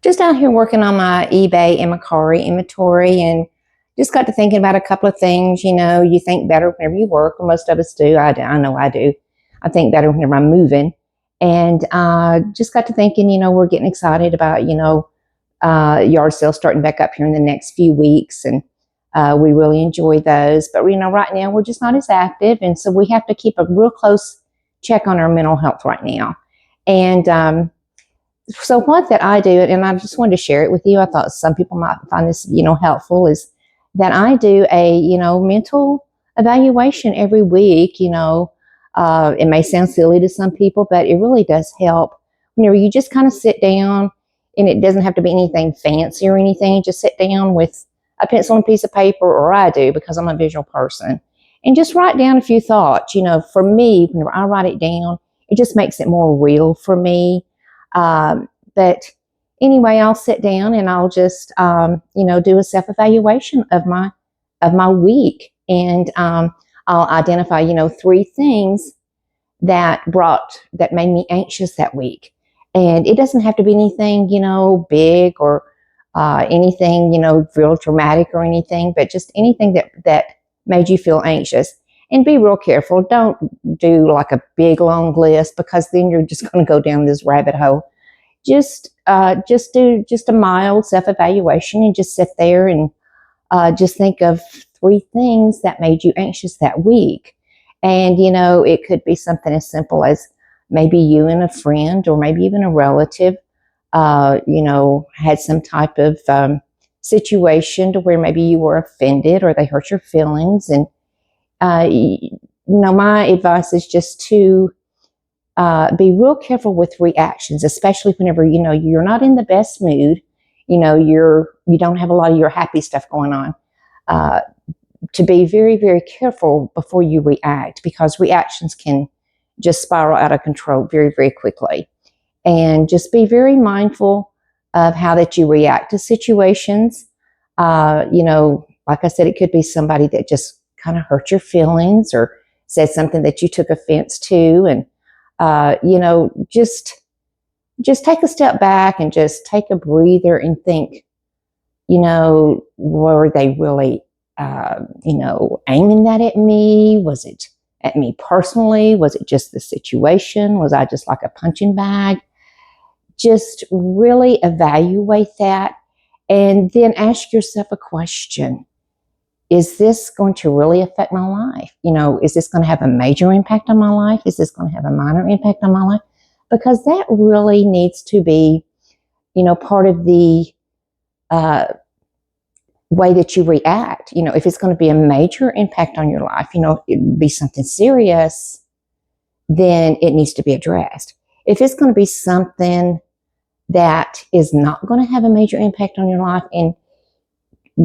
Just out here working on my eBay and Macari inventory, and just got to thinking about a couple of things. You think better whenever you work, or most of us do. I know I do. I think better whenever I'm moving. And just got to thinking, we're getting excited about, yard sales starting back up here in the next few weeks. And we really enjoy those. But, right now we're just not as active. And so we have to keep a real close check on our mental health right now. And so what that I do, and I just wanted to share it with you, I thought some people might find this, helpful, is that I do a, mental evaluation every week. It may sound silly to some people, but it really does help. You just kind of sit down, and it doesn't have to be anything fancy or anything. Just sit down with a pencil and a piece of paper, or I do because I'm a visual person, and just write down a few thoughts. For me, whenever I write it down, it just makes it more real for me. But anyway, I'll sit down and I'll just, do a self-evaluation of my week. And, I'll identify, 3 things that made me anxious that week. And it doesn't have to be anything, big or, anything, real dramatic or anything, but just anything that made you feel anxious. And be real careful. Don't do like a big long list, because then you're just going to go down this rabbit hole. Just do just a mild self-evaluation, and just sit there and just think of 3 things that made you anxious that week. And, it could be something as simple as maybe you and a friend, or maybe even a relative, had some type of situation to where maybe you were offended or they hurt your feelings. And, my advice is just to be real careful with reactions, especially whenever, you're not in the best mood, you don't have a lot of your happy stuff going on, to be very, very careful before you react, because reactions can just spiral out of control very, very quickly. And just be very mindful of how that you react to situations. Like I said, it could be somebody that just kind of hurt your feelings or said something that you took offense to. And, just take a step back and just take a breather and think, were they really, aiming that at me? Was it at me personally? Was it just the situation? Was I just like a punching bag? Just really evaluate that, and then ask yourself a question. Is this going to really affect my life? Is this going to have a major impact on my life? Is this going to have a minor impact on my life? Because that really needs to be, part of the way that you react. If it's going to be a major impact on your life, it would be something serious, then it needs to be addressed. If it's going to be something that is not going to have a major impact on your life, and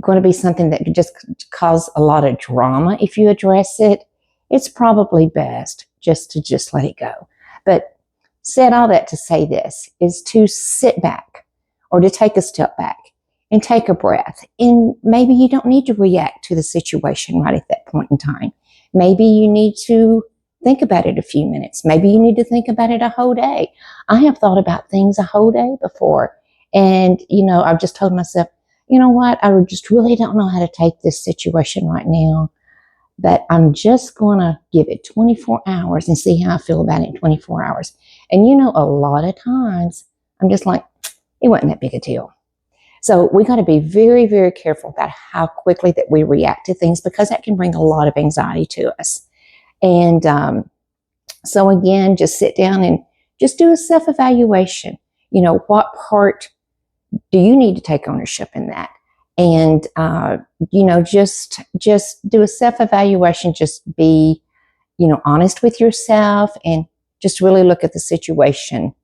going to be something that could just cause a lot of drama if you address it, it's probably best just to let it go. But said all that to say this, is to sit back, or to take a step back and take a breath. And maybe you don't need to react to the situation right at that point in time. Maybe you need to think about it a few minutes. Maybe you need to think about it a whole day. I have thought about things a whole day before. And, I've just told myself, you know what, I just really don't know how to take this situation right now, but I'm just going to give it 24 hours and see how I feel about it in 24 hours. And, a lot of times I'm just like, it wasn't that big a deal. So we got to be very, very careful about how quickly that we react to things, because that can bring a lot of anxiety to us. And so again, just sit down and just do a self-evaluation. What part do you need to take ownership in that? And, just do a self-evaluation, just be, honest with yourself, and just really look at the situation,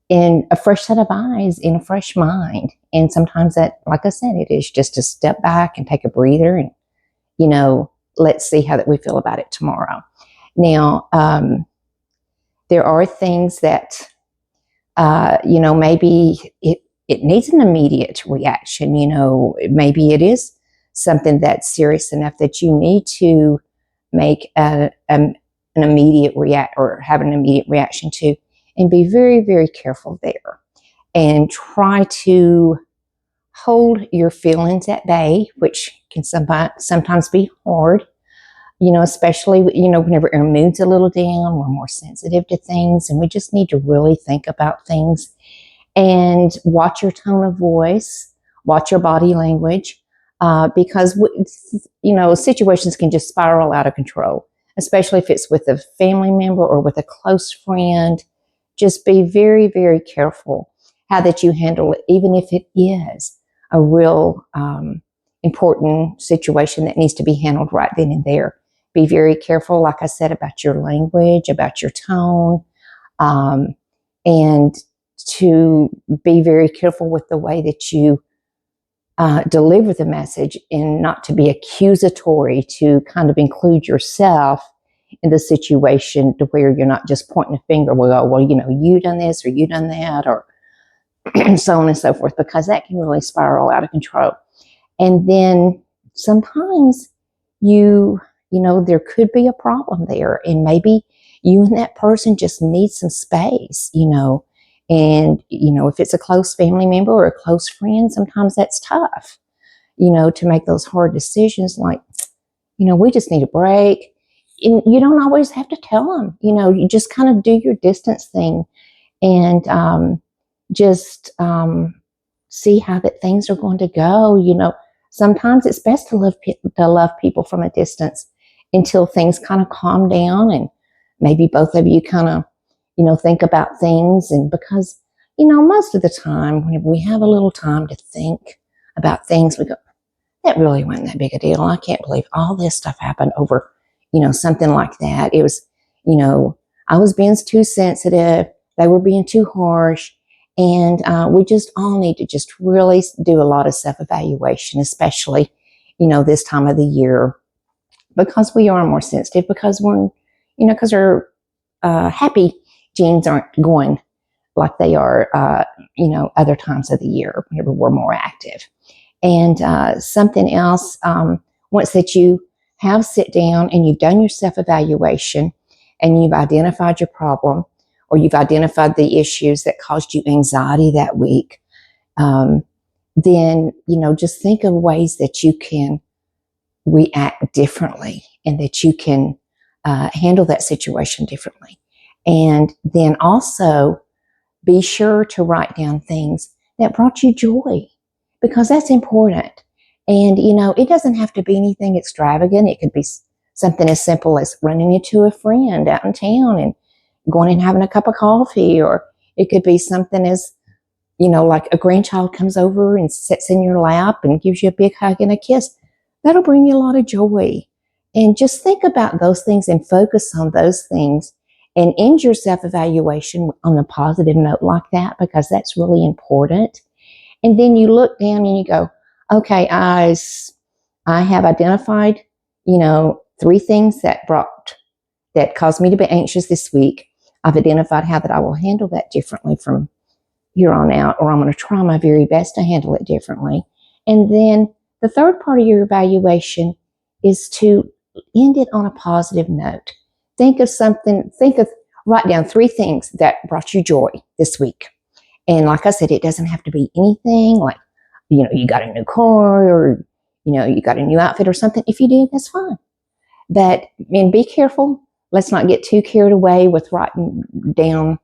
in a fresh set of eyes, in a fresh mind. And sometimes that, like I said, it is just to step back and take a breather, and, let's see how that we feel about it tomorrow. Now, there are things that, maybe it needs an immediate reaction. Maybe it is something that's serious enough that you need to make an immediate react, or have an immediate reaction to. and be very, very careful there. And try to hold your feelings at bay, which can sometimes be hard, especially, whenever our mood's a little down, we're more sensitive to things, and we just need to really think about things and watch your tone of voice, watch your body language, because, situations can just spiral out of control, especially if it's with a family member or with a close friend. Just be very, very careful how that you handle it, even if it is a real important situation that needs to be handled right then and there. Be very careful, like I said, about your language, about your tone, and to be very careful with the way that you deliver the message, and not to be accusatory, to kind of include yourself in the situation, to where you're not just pointing a finger, well, you done this or you done that, or so on and so forth, because that can really spiral out of control. And then sometimes there could be a problem there, and maybe you and that person just need some space, and, if it's a close family member or a close friend, sometimes that's tough, to make those hard decisions, like, we just need a break. And you don't always have to tell them, you just kind of do your distance thing, and just see how that things are going to go. Sometimes it's best to love people from a distance until things kind of calm down, and maybe both of you kind of, think about things. And because, most of the time, whenever we have a little time to think about things, we go, that really wasn't that big a deal. I can't believe all this stuff happened over, something like that. It was, I was being too sensitive. They were being too harsh. And we just all need to just really do a lot of self-evaluation, especially, this time of the year, because we are more sensitive, because because our happy genes aren't going like they are, other times of the year whenever we're more active. And something else, once that you have sit down and you've done your self-evaluation and you've identified your problem, or you've identified the issues that caused you anxiety that week, then, just think of ways that you can react differently, and that you can handle that situation differently. And then also be sure to write down things that brought you joy, because that's important. And, it doesn't have to be anything extravagant. It could be something as simple as running into a friend out in town and going and having a cup of coffee, or it could be something as, like a grandchild comes over and sits in your lap and gives you a big hug and a kiss. That'll bring you a lot of joy. And just think about those things and focus on those things, and end your self-evaluation on a positive note like that, because that's really important. And then you look down and you go, okay, I have identified, 3 things that caused me to be anxious this week. I've identified how that I will handle that differently from here on out, or I'm going to try my very best to handle it differently. And then the third part of your evaluation is to end it on a positive note. Write down 3 things that brought you joy this week. And like I said, it doesn't have to be anything like, you got a new car, or, you got a new outfit or something. If you do, that's fine. But, and be careful. Let's not get too carried away with writing down,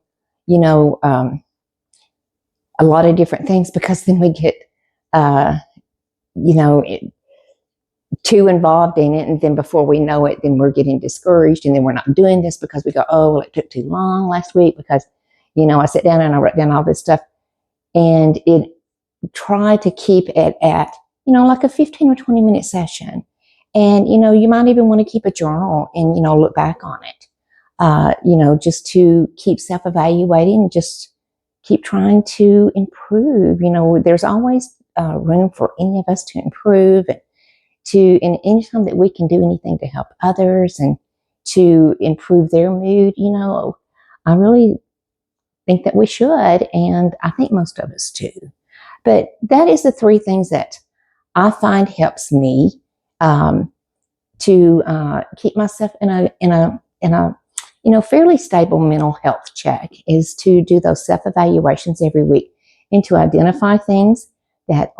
a lot of different things, because then we get, too involved in it. And then before we know it, then we're getting discouraged, and then we're not doing this because we go, oh, well, it took too long last week because, I sat down and I wrote down all this stuff. And try to keep it at, like a 15 or 20 minute session. And, you might even want to keep a journal and, look back on it, just to keep self-evaluating, and just keep trying to improve. There's always room for any of us to improve, and anytime that we can do anything to help others and to improve their mood, I really think that we should. And I think most of us do. But that is the 3 things that I find helps me to keep myself in a fairly stable mental health check is to do those self-evaluations every week and to identify things that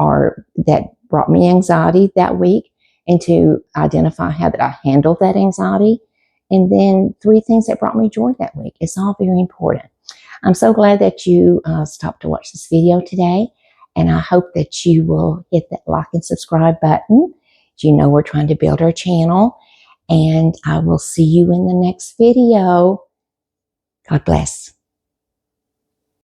brought me anxiety that week and to identify how that I handled that anxiety. And then 3 things that brought me joy that week. It's all very important. I'm so glad that you stopped to watch this video today. And I hope that you will hit that like and subscribe button. We're trying to build our channel. And I will see you in the next video. God bless.